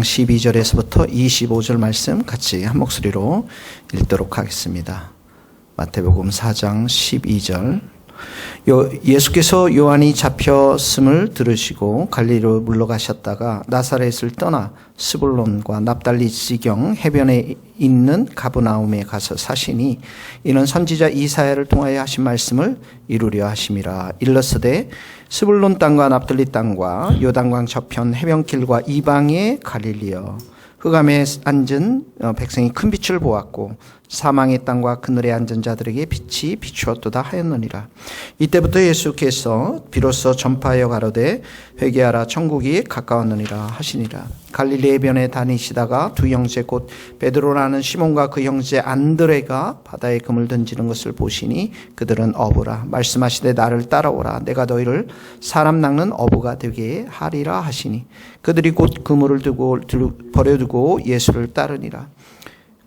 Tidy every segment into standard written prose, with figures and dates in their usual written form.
12절에서부터 25절 말씀 같이 한 목소리로 읽도록 하겠습니다. 마태복음 4장 12절. 예수께서 요한이 잡혔음을 들으시고 갈릴리로 물러가셨다가 나사렛을 떠나 스불론과 납달리 지경 해변에 있는 가브나움에 가서 사시니 이는 선지자 이사야를 통하여 하신 말씀을 이루려 하심이라. 일러스되 스불론 땅과 납달리 땅과 요단강 저편 해변길과 이방의 갈릴리여, 흑암에 앉은 백성이 큰 빛을 보았고 사망의 땅과 그늘에 앉은 자들에게 빛이 비추었도다 하였느니라. 이때부터 예수께서 비로소 전파하여 가로되 회개하라 천국이 가까웠느니라 하시니라. 갈릴리 해변에 다니시다가 두 형제 곧 베드로라는 시몬과 그 형제 안드레가 바다에 금을 던지는 것을 보시니 그들은 어부라. 말씀하시되 나를 따라오라. 내가 너희를 사람 낚는 어부가 되게 하리라 하시니 그들이 곧 그물을 버려두고 예수를 따르니라.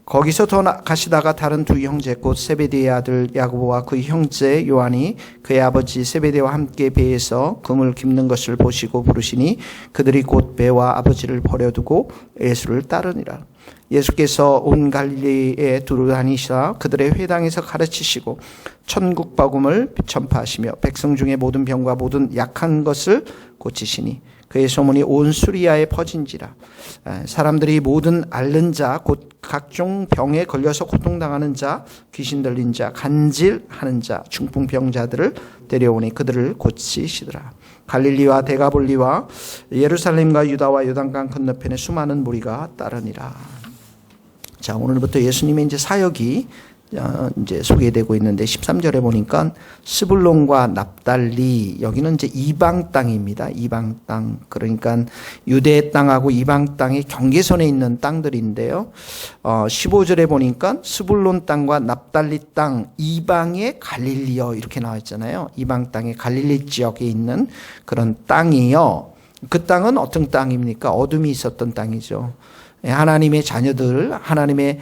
거기서 더 가시다가 다른 두 형제 곧 세베대의 아들 야고보와 그 형제 요한이 그의 아버지 세베대와 함께 배에서 금을 깁는 것을 보시고 부르시니 그들이 곧 배와 아버지를 버려두고 예수를 따르니라. 예수께서 온 갈릴리에 두루 다니시다 그들의 회당에서 가르치시고 천국 복음을 전파하시며 백성 중에 모든 병과 모든 약한 것을 고치시니 그의 소문이 온 수리아에 퍼진지라. 사람들이 모든 앓는 자 곧 각종 병에 걸려서 고통당하는 자, 귀신 들린 자, 간질하는 자, 중풍병자들을 데려오니 그들을 고치시더라. 갈릴리와 데가볼리와 예루살렘과 유다와 요단강 건너편에 수많은 무리가 따르니라. 자, 오늘부터 예수님의 이제 사역이 이제 소개되고 있는데 13절에 보니까 스불론과 납달리, 여기는 이제 이방 땅입니다. 이방 땅. 그러니까 유대 땅하고 이방 땅의 경계선에 있는 땅들인데요. 15절에 보니까 스불론 땅과 납달리 땅, 이방의 갈릴리여 이렇게 나와 있잖아요. 이방 땅의 갈릴리 지역에 있는 그런 땅이요. 그 땅은 어떤 땅입니까? 어둠이 있었던 땅이죠. 하나님의 자녀들, 하나님의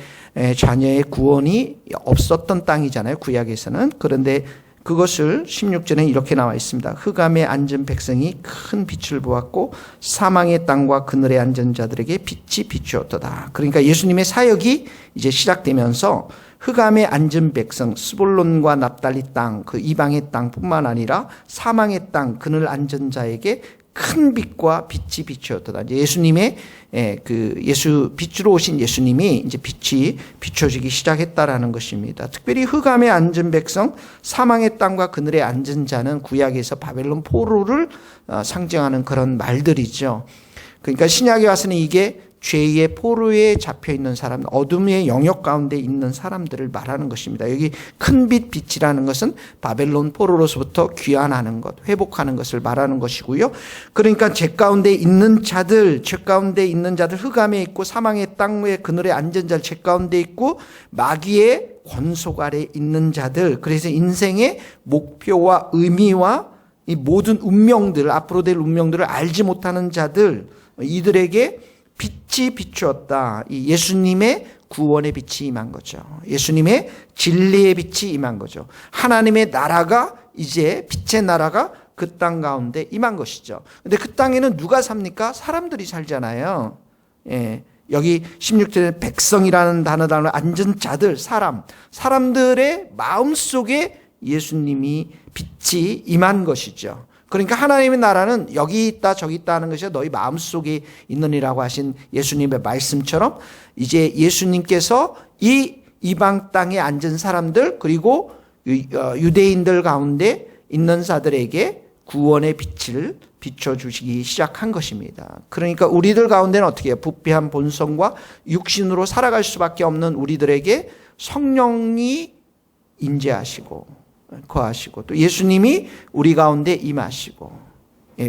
자녀의 구원이 없었던 땅이잖아요. 구약에서는. 그런데 그것을 16절에 이렇게 나와 있습니다. 흑암에 앉은 백성이 큰 빛을 보았고 사망의 땅과 그늘에 앉은 자들에게 빛이 비추었도다. 그러니까 예수님의 사역이 이제 시작되면서 흑암에 앉은 백성, 스불론과 납달리 땅, 그 이방의 땅뿐만 아니라 사망의 땅, 그늘 앉은 자에게 큰 빛과 빛이 비추었도다. 예수님의 빛으로 오신 예수님이 이제 빛이 비춰지기 시작했다라는 것입니다. 특별히 흑암에 앉은 백성, 사망의 땅과 그늘에 앉은 자는 구약에서 바벨론 포로를 상징하는 그런 말들이죠. 그러니까 신약에 와서는 이게 죄의 포로에 잡혀 있는 사람, 어둠의 영역 가운데 있는 사람들을 말하는 것입니다. 여기 큰 빛이라는 것은 바벨론 포로로서부터 귀환하는 것, 회복하는 것을 말하는 것이고요. 그러니까 죄 가운데 있는 자들, 흑암에 있고 사망의 땅의 그늘에 앉은 자들, 죄 가운데 있고 마귀의 권속 아래 있는 자들, 그래서 인생의 목표와 의미와 이 모든 운명들, 앞으로 될 운명들을 알지 못하는 자들, 이들에게 빛이 비추었다. 이 예수님의 구원의 빛이 임한 거죠. 예수님의 진리의 빛이 임한 거죠. 하나님의 나라가 이제 빛의 나라가 그 땅 가운데 임한 것이죠. 근데 그 땅에는 누가 삽니까? 사람들이 살잖아요. 예. 여기 16절에 백성이라는 단어로 앉은 자들, 사람들의 마음속에 예수님이 빛이 임한 것이죠. 그러니까 하나님의 나라는 여기 있다 저기 있다 하는 것이 너희 마음속에 있느니라고 하신 예수님의 말씀처럼 이제 예수님께서 이 이방 땅에 앉은 사람들 그리고 유대인들 가운데 있는 자들에게 구원의 빛을 비춰주시기 시작한 것입니다. 그러니까 우리들 가운데는 어떻게 해요? 부패한 본성과 육신으로 살아갈 수밖에 없는 우리들에게 성령이 임재하시고 거하시고 또 예수님이 우리 가운데 임하시고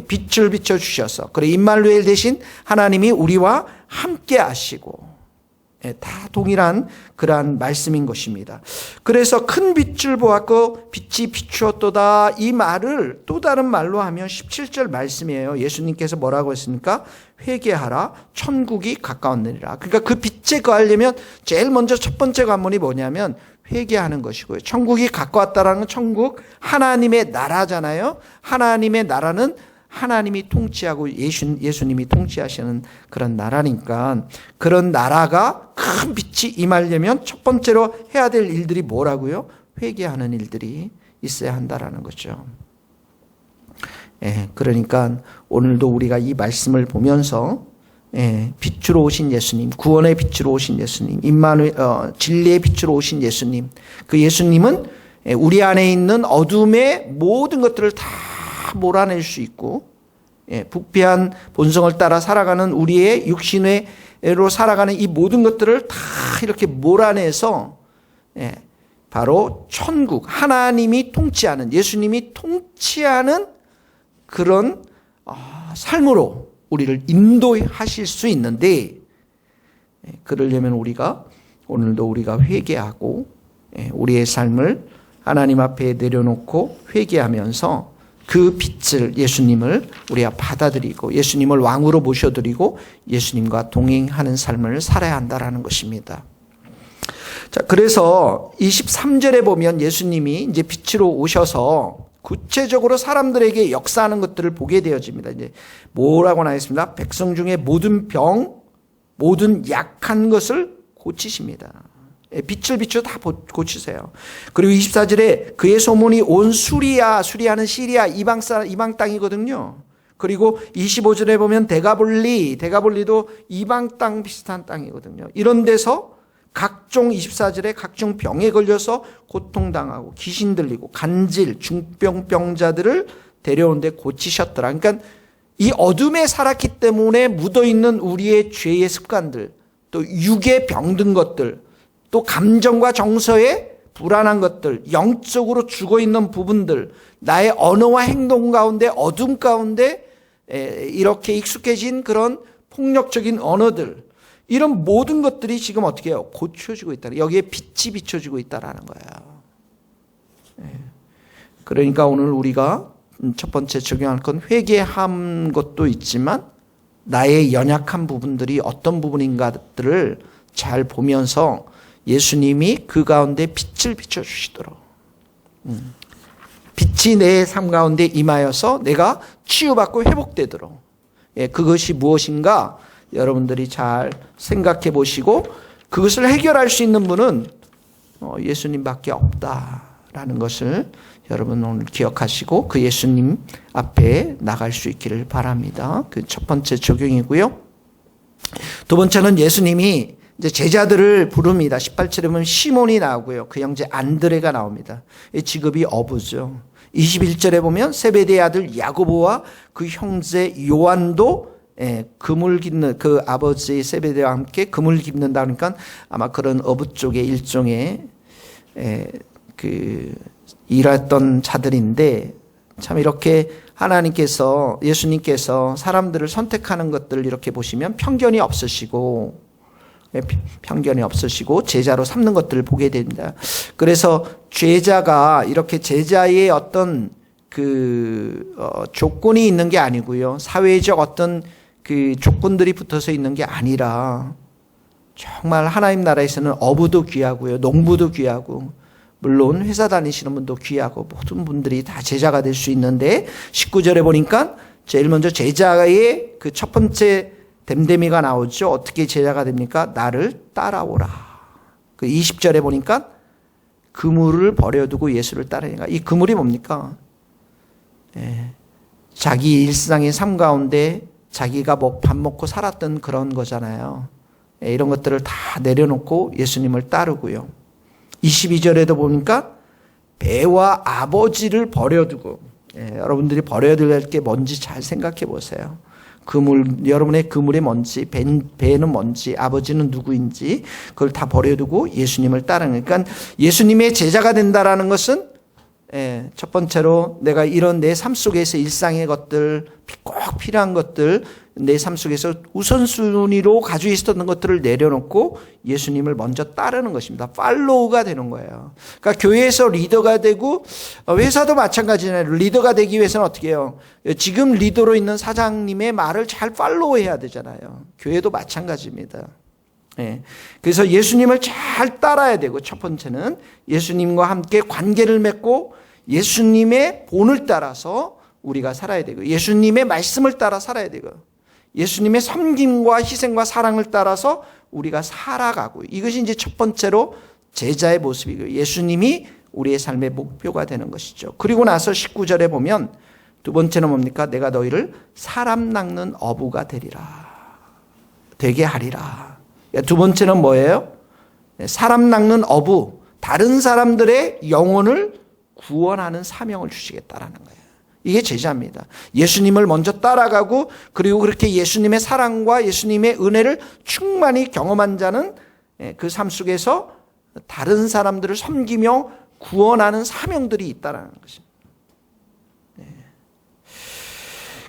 빛을 비춰주셔서 그래 임마누엘 대신 하나님이 우리와 함께 하시고 다 동일한 그러한 말씀인 것입니다. 그래서 큰 빛을 보았고 빛이 비추었도다 이 말을 또 다른 말로 하면 17절 말씀이에요. 예수님께서 뭐라고 했습니까? 회개하라 천국이 가까웠느니라. 그러니까 그 빛에 거하려면 제일 먼저 첫 번째 관문이 뭐냐면 회개하는 것이고요. 천국이 가까웠다라는 건 천국 하나님의 나라잖아요. 하나님의 나라는 하나님이 통치하고 예수님이 통치하시는 그런 나라니까, 그런 나라가 큰 빛이 임하려면 첫 번째로 해야 될 일들이 뭐라고요? 회개하는 일들이 있어야 한다라는 거죠. 그러니까 오늘도 우리가 이 말씀을 보면서 빛으로 오신 예수님, 구원의 빛으로 오신 예수님, 진리의 빛으로 오신 예수님, 그 예수님은 우리 안에 있는 어둠의 모든 것들을 다 몰아낼 수 있고, 부패한 본성을 따라 살아가는 우리의 육신으로 살아가는 이 모든 것들을 다 이렇게 몰아내서 바로 천국, 하나님이 통치하는, 예수님이 통치하는 그런 삶으로 우리를 인도하실 수 있는데, 그러려면 오늘도 우리가 회개하고 우리의 삶을 하나님 앞에 내려놓고 회개하면서 그 빛을, 예수님을 우리가 받아들이고 예수님을 왕으로 모셔드리고 예수님과 동행하는 삶을 살아야 한다라는 것입니다. 자, 그래서 23절에 보면 예수님이 이제 빛으로 오셔서 구체적으로 사람들에게 역사하는 것들을 보게 되어집니다. 이제 뭐라고 나있습니다. 백성 중에 모든 병, 모든 약한 것을 고치십니다. 빛을 비추어 다 고치세요. 그리고 24절에 그의 소문이 온 수리아는 시리아 이방 땅이거든요. 그리고 25절에 보면 대가볼리도 이방 땅 비슷한 땅이거든요. 이런 데서 각종 24절에 각종 병에 걸려서 고통당하고 귀신 들리고 간질, 중병자들을 데려오는데 고치셨더라. 그러니까 이 어둠에 살았기 때문에 묻어있는 우리의 죄의 습관들, 또 육에 병든 것들, 또 감정과 정서에 불안한 것들, 영적으로 죽어있는 부분들, 나의 언어와 행동 가운데 어둠 가운데 이렇게 익숙해진 그런 폭력적인 언어들, 이런 모든 것들이 지금 어떻게 해요? 고쳐지고 있다. 여기에 빛이 비춰지고 있다라는 거예요. 그러니까 오늘 우리가 첫 번째 적용할 건 회개한 것도 있지만 나의 연약한 부분들이 어떤 부분인가들을 잘 보면서 예수님이 그 가운데 빛을 비춰주시도록, 빛이 내 삶 가운데 임하여서 내가 치유받고 회복되도록, 그것이 무엇인가 여러분들이 잘 생각해 보시고 그것을 해결할 수 있는 분은 예수님밖에 없다라는 것을 여러분 오늘 기억하시고 그 예수님 앞에 나갈 수 있기를 바랍니다. 그 첫 번째 적용이고요. 두 번째는 예수님이 이제 제자들을 부릅니다. 18절에 보면 시몬이 나오고요. 그 형제 안드레가 나옵니다. 직업이 어부죠. 21절에 보면 세베대의 아들 야고보와 그 형제 요한도 그물 깁는, 그 아버지 세베대와 함께 그물 깁는다 그러니까 아마 그런 어부 쪽의 일종의 그 일했던 자들인데, 참 이렇게 하나님께서, 예수님께서 사람들을 선택하는 것들을 이렇게 보시면 편견이 없으시고 제자로 삼는 것들을 보게 됩니다. 그래서 제자가 이렇게 제자의 어떤 조건이 있는 게 아니고요. 사회적 어떤 그 조건들이 붙어서 있는 게 아니라 정말 하나님 나라에서는 어부도 귀하고요. 농부도 귀하고, 물론 회사 다니시는 분도 귀하고, 모든 분들이 다 제자가 될 수 있는데 19절에 보니까 제일 먼저 제자의 그 첫 번째 댐댐이가 나오죠. 어떻게 제자가 됩니까? 나를 따라오라. 그 20절에 보니까 그물을 버려두고 예수를 따르니까, 이 그물이 뭡니까? 자기 일상의 삶 가운데 자기가 밥 먹고 살았던 그런 거잖아요. 이런 것들을 다 내려놓고 예수님을 따르고요. 22절에도 보니까 배와 아버지를 버려두고, 여러분들이 버려야 될 게 뭔지 잘 생각해 보세요. 여러분의 그물이 뭔지, 배는 뭔지, 아버지는 누구인지, 그걸 다 버려두고 예수님을 따르는. 그러니까 예수님의 제자가 된다라는 것은 첫 번째로 내가 이런 내 삶 속에서 일상의 것들, 꼭 필요한 것들, 내 삶 속에서 우선순위로 가지고 있었던 것들을 내려놓고 예수님을 먼저 따르는 것입니다. 팔로우가 되는 거예요. 그러니까 교회에서 리더가 되고, 회사도 마찬가지잖아요. 리더가 되기 위해서는 어떻게 해요? 지금 리더로 있는 사장님의 말을 잘 팔로우해야 되잖아요. 교회도 마찬가지입니다. 그래서 예수님을 잘 따라야 되고, 첫 번째는 예수님과 함께 관계를 맺고 예수님의 본을 따라서 우리가 살아야 되고, 예수님의 말씀을 따라 살아야 되고, 예수님의 섬김과 희생과 사랑을 따라서 우리가 살아가고, 이것이 이제 첫 번째로 제자의 모습이고, 예수님이 우리의 삶의 목표가 되는 것이죠. 그리고 나서 19절에 보면 두 번째는 뭡니까? 내가 너희를 사람 낚는 어부가 되게 하리라. 두 번째는 뭐예요? 사람 낚는 어부, 다른 사람들의 영혼을 구원하는 사명을 주시겠다라는 거예요. 이게 제자입니다. 예수님을 먼저 따라가고, 그리고 그렇게 예수님의 사랑과 예수님의 은혜를 충만히 경험한 자는 그 삶 속에서 다른 사람들을 섬기며 구원하는 사명들이 있다는 것입니다.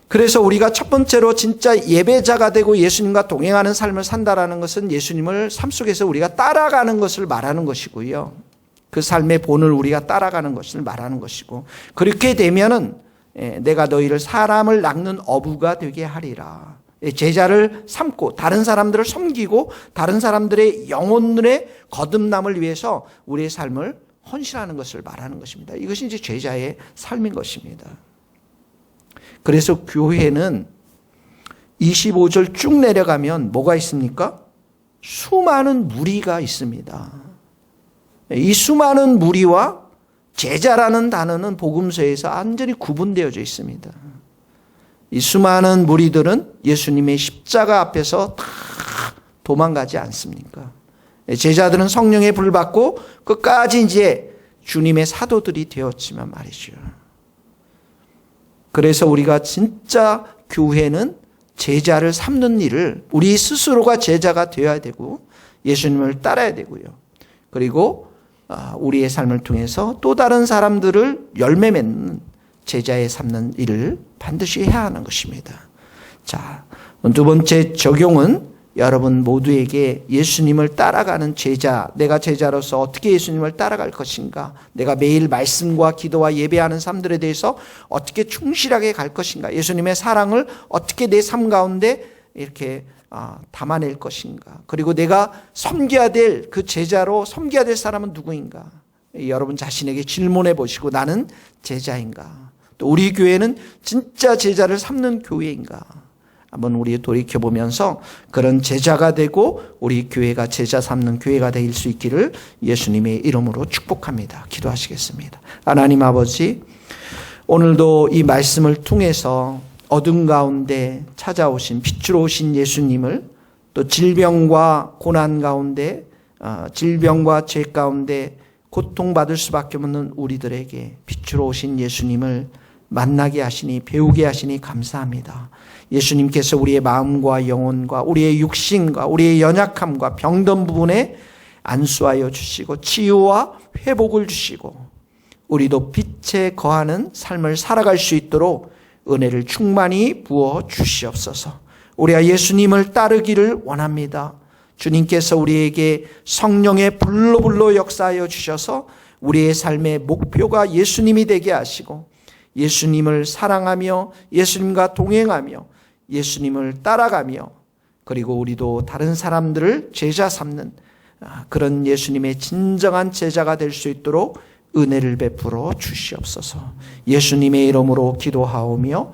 그래서 우리가 첫 번째로 진짜 예배자가 되고 예수님과 동행하는 삶을 산다라는 것은 예수님을 삶 속에서 우리가 따라가는 것을 말하는 것이고요. 그 삶의 본을 우리가 따라가는 것을 말하는 것이고, 그렇게 되면은 내가 너희를 사람을 낚는 어부가 되게 하리라. 제자를 삼고 다른 사람들을 섬기고 다른 사람들의 영혼의 거듭남을 위해서 우리의 삶을 헌신하는 것을 말하는 것입니다. 이것이 이제 제자의 삶인 것입니다. 그래서 교회는 25절 쭉 내려가면 뭐가 있습니까? 수많은 무리가 있습니다. 이 수많은 무리와 제자라는 단어는 복음서에서 완전히 구분되어져 있습니다. 이 수많은 무리들은 예수님의 십자가 앞에서 다 도망가지 않습니까? 제자들은 성령의 불 받고 끝까지 이제 주님의 사도들이 되었지만 말이죠. 그래서 우리가 진짜 교회는 제자를 삼는 일을, 우리 스스로가 제자가 되어야 되고 예수님을 따라야 되고요. 그리고 우리의 삶을 통해서 또 다른 사람들을 열매 맺는 제자에 삼는 일을 반드시 해야 하는 것입니다. 자, 두 번째 적용은 여러분 모두에게 예수님을 따라가는 제자, 내가 제자로서 어떻게 예수님을 따라갈 것인가, 내가 매일 말씀과 기도와 예배하는 삶들에 대해서 어떻게 충실하게 갈 것인가, 예수님의 사랑을 어떻게 내 삶 가운데 이렇게 담아낼 것인가, 그리고 내가 섬겨야 될 그 제자로 섬겨야 될 사람은 누구인가, 여러분 자신에게 질문해 보시고 나는 제자인가, 또 우리 교회는 진짜 제자를 삼는 교회인가, 한번 우리 돌이켜보면서 그런 제자가 되고 우리 교회가 제자 삼는 교회가 될 수 있기를 예수님의 이름으로 축복합니다. 기도하시겠습니다. 하나님 아버지, 오늘도 이 말씀을 통해서 어둠 가운데 찾아오신 빛으로 오신 예수님을, 또 질병과 고난 가운데, 질병과 죄 가운데 고통받을 수밖에 없는 우리들에게 빛으로 오신 예수님을 만나게 하시니, 배우게 하시니 감사합니다. 예수님께서 우리의 마음과 영혼과 우리의 육신과 우리의 연약함과 병든 부분에 안수하여 주시고 치유와 회복을 주시고 우리도 빛에 거하는 삶을 살아갈 수 있도록 은혜를 충만히 부어 주시옵소서. 우리가 예수님을 따르기를 원합니다. 주님께서 우리에게 성령의 불로 역사하여 주셔서 우리의 삶의 목표가 예수님이 되게 하시고 예수님을 사랑하며 예수님과 동행하며 예수님을 따라가며, 그리고 우리도 다른 사람들을 제자 삼는 그런 예수님의 진정한 제자가 될 수 있도록 은혜를 베풀어 주시옵소서. 예수님의 이름으로 기도하오며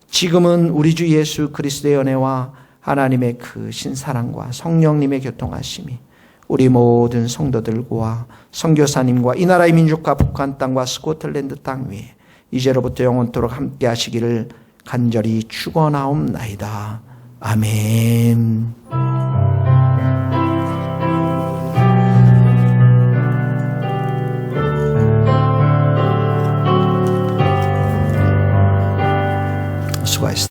지금은 우리 주 예수 그리스도의 은혜와 하나님의 크신 사랑과 성령님의 교통하심이 우리 모든 성도들과 선교사님과 이 나라의 민족과 북한 땅과 스코틀랜드 땅 위에 이제로부터 영원토록 함께 하시기를 간절히 축원하옵나이다. 아멘. 수고하셨습니다.